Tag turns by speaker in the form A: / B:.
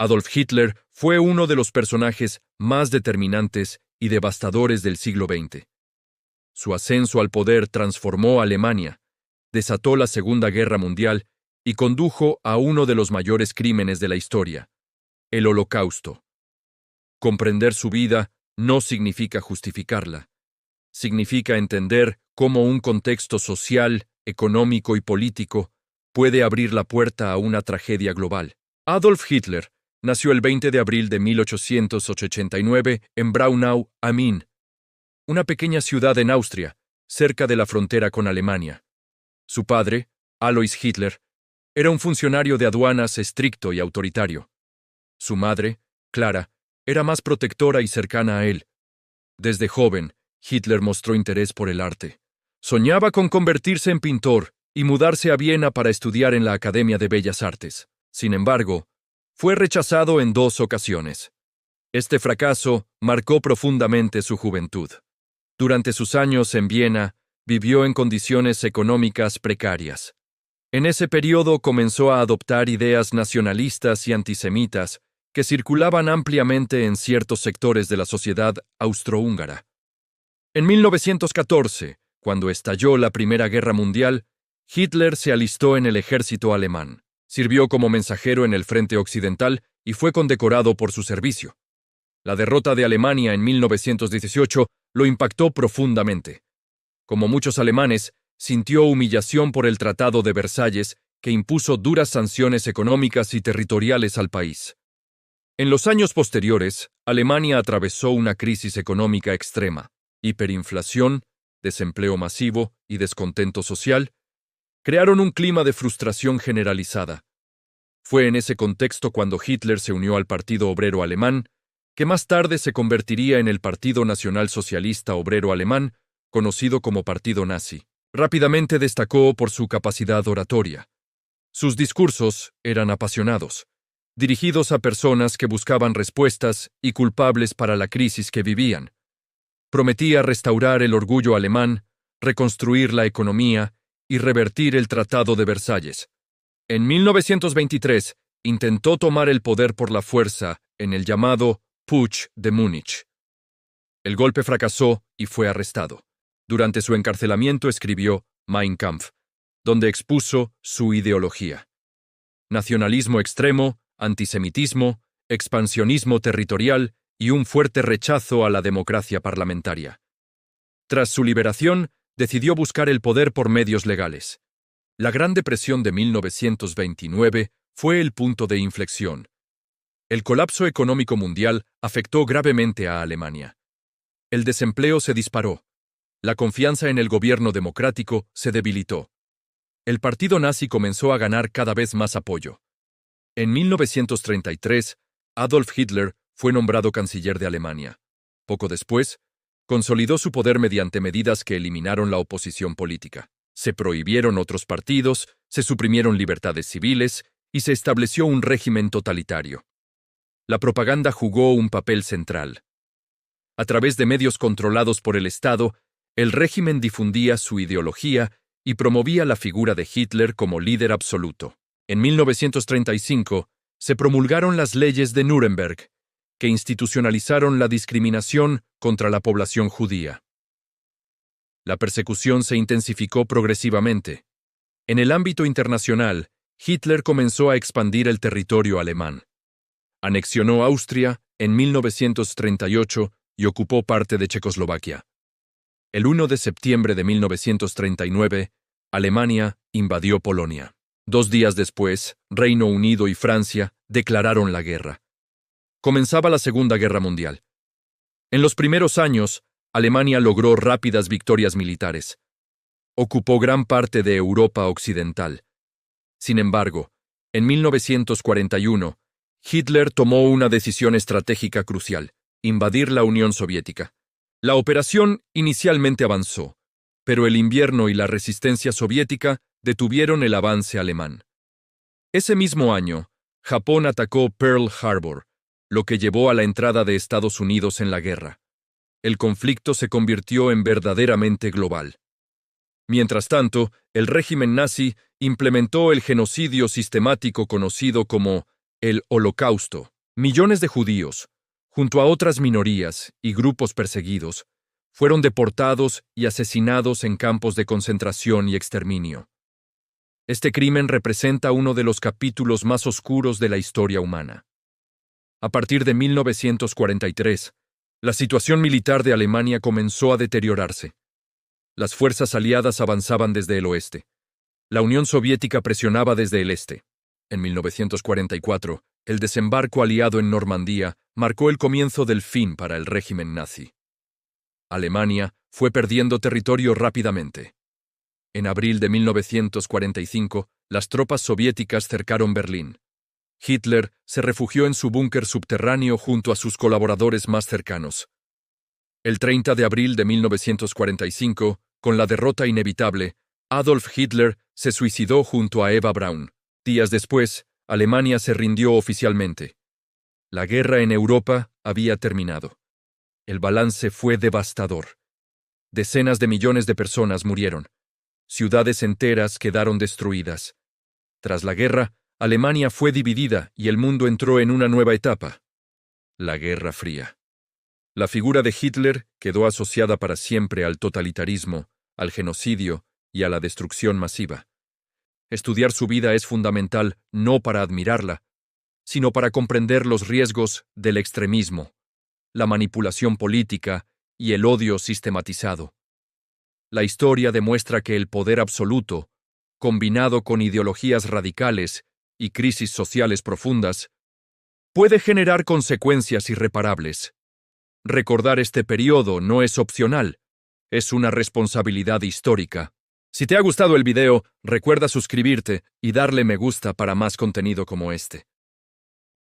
A: Adolf Hitler fue uno de los personajes más determinantes y devastadores del siglo XX. Su ascenso al poder transformó a Alemania, desató la Segunda Guerra Mundial y condujo a uno de los mayores crímenes de la historia, el Holocausto. Comprender su vida no significa justificarla. Significa entender cómo un contexto social, económico y político puede abrir la puerta a una tragedia global. Adolf Hitler nació el 20 de abril de 1889 en Braunau am Inn, una pequeña ciudad en Austria, cerca de la frontera con Alemania. Su padre, Alois Hitler, era un funcionario de aduanas estricto y autoritario. Su madre, Clara, era más protectora y cercana a él. Desde joven, Hitler mostró interés por el arte. Soñaba con convertirse en pintor y mudarse a Viena para estudiar en la Academia de Bellas Artes. Sin embargo, fue rechazado en 2 ocasiones. Este fracaso marcó profundamente su juventud. Durante sus años en Viena, vivió en condiciones económicas precarias. En ese periodo comenzó a adoptar ideas nacionalistas y antisemitas que circulaban ampliamente en ciertos sectores de la sociedad austrohúngara. En 1914, cuando estalló la Primera Guerra Mundial, Hitler se alistó en el ejército alemán. Sirvió como mensajero en el frente occidental y fue condecorado por su servicio. La derrota de Alemania en 1918 lo impactó profundamente. Como muchos alemanes, sintió humillación por el Tratado de Versalles, que impuso duras sanciones económicas y territoriales al país. En los años posteriores, Alemania atravesó una crisis económica extrema. Hiperinflación, desempleo masivo y descontento social crearon un clima de frustración generalizada. Fue en ese contexto cuando Hitler se unió al Partido Obrero Alemán, que más tarde se convertiría en el Partido Nacional Socialista Obrero Alemán, conocido como Partido Nazi. Rápidamente destacó por su capacidad oratoria. Sus discursos eran apasionados, dirigidos a personas que buscaban respuestas y culpables para la crisis que vivían. Prometía restaurar el orgullo alemán, reconstruir la economía y revertir el Tratado de Versalles. En 1923, intentó tomar el poder por la fuerza en el llamado Putsch de Múnich. El golpe fracasó y fue arrestado. Durante su encarcelamiento escribió Mein Kampf, donde expuso su ideología. Nacionalismo extremo, antisemitismo, expansionismo territorial y un fuerte rechazo a la democracia parlamentaria. Tras su liberación, decidió buscar el poder por medios legales. La Gran Depresión de 1929 fue el punto de inflexión. El colapso económico mundial afectó gravemente a Alemania. El desempleo se disparó. La confianza en el gobierno democrático se debilitó. El partido nazi comenzó a ganar cada vez más apoyo. En 1933, Adolf Hitler fue nombrado canciller de Alemania. Poco después, consolidó su poder mediante medidas que eliminaron la oposición política. Se prohibieron otros partidos, se suprimieron libertades civiles y se estableció un régimen totalitario. La propaganda jugó un papel central. A través de medios controlados por el Estado, el régimen difundía su ideología y promovía la figura de Hitler como líder absoluto. En 1935, se promulgaron las leyes de Nuremberg, que institucionalizaron la discriminación contra la población judía. La persecución se intensificó progresivamente. En el ámbito internacional, Hitler comenzó a expandir el territorio alemán. Anexionó Austria en 1938 y ocupó parte de Checoslovaquia. El 1 de septiembre de 1939, Alemania invadió Polonia. 2 días después, Reino Unido y Francia declararon la guerra. Comenzaba la Segunda Guerra Mundial. En los primeros años, Alemania logró rápidas victorias militares. Ocupó gran parte de Europa Occidental. Sin embargo, en 1941, Hitler tomó una decisión estratégica crucial: invadir la Unión Soviética. La operación inicialmente avanzó, pero el invierno y la resistencia soviética detuvieron el avance alemán. Ese mismo año, Japón atacó Pearl Harbor, lo que llevó a la entrada de Estados Unidos en la guerra. El conflicto se convirtió en verdaderamente global. Mientras tanto, el régimen nazi implementó el genocidio sistemático conocido como El Holocausto. Millones de judíos, junto a otras minorías y grupos perseguidos, fueron deportados y asesinados en campos de concentración y exterminio. Este crimen representa uno de los capítulos más oscuros de la historia humana. A partir de 1943, la situación militar de Alemania comenzó a deteriorarse. Las fuerzas aliadas avanzaban desde el oeste. La Unión Soviética presionaba desde el este. En 1944, el desembarco aliado en Normandía marcó el comienzo del fin para el régimen nazi. Alemania fue perdiendo territorio rápidamente. En abril de 1945, las tropas soviéticas cercaron Berlín. Hitler se refugió en su búnker subterráneo junto a sus colaboradores más cercanos. El 30 de abril de 1945, con la derrota inevitable, Adolf Hitler se suicidó junto a Eva Braun. Días después, Alemania se rindió oficialmente. La guerra en Europa había terminado. El balance fue devastador. Decenas de millones de personas murieron. Ciudades enteras quedaron destruidas. Tras la guerra, Alemania fue dividida y el mundo entró en una nueva etapa: la Guerra Fría. La figura de Hitler quedó asociada para siempre al totalitarismo, al genocidio y a la destrucción masiva. Estudiar su vida es fundamental no para admirarla, sino para comprender los riesgos del extremismo, la manipulación política y el odio sistematizado. La historia demuestra que el poder absoluto, combinado con ideologías radicales y crisis sociales profundas, puede generar consecuencias irreparables. Recordar este periodo no es opcional, es una responsabilidad histórica. Si te ha gustado el video, recuerda suscribirte y darle me gusta para más contenido como este.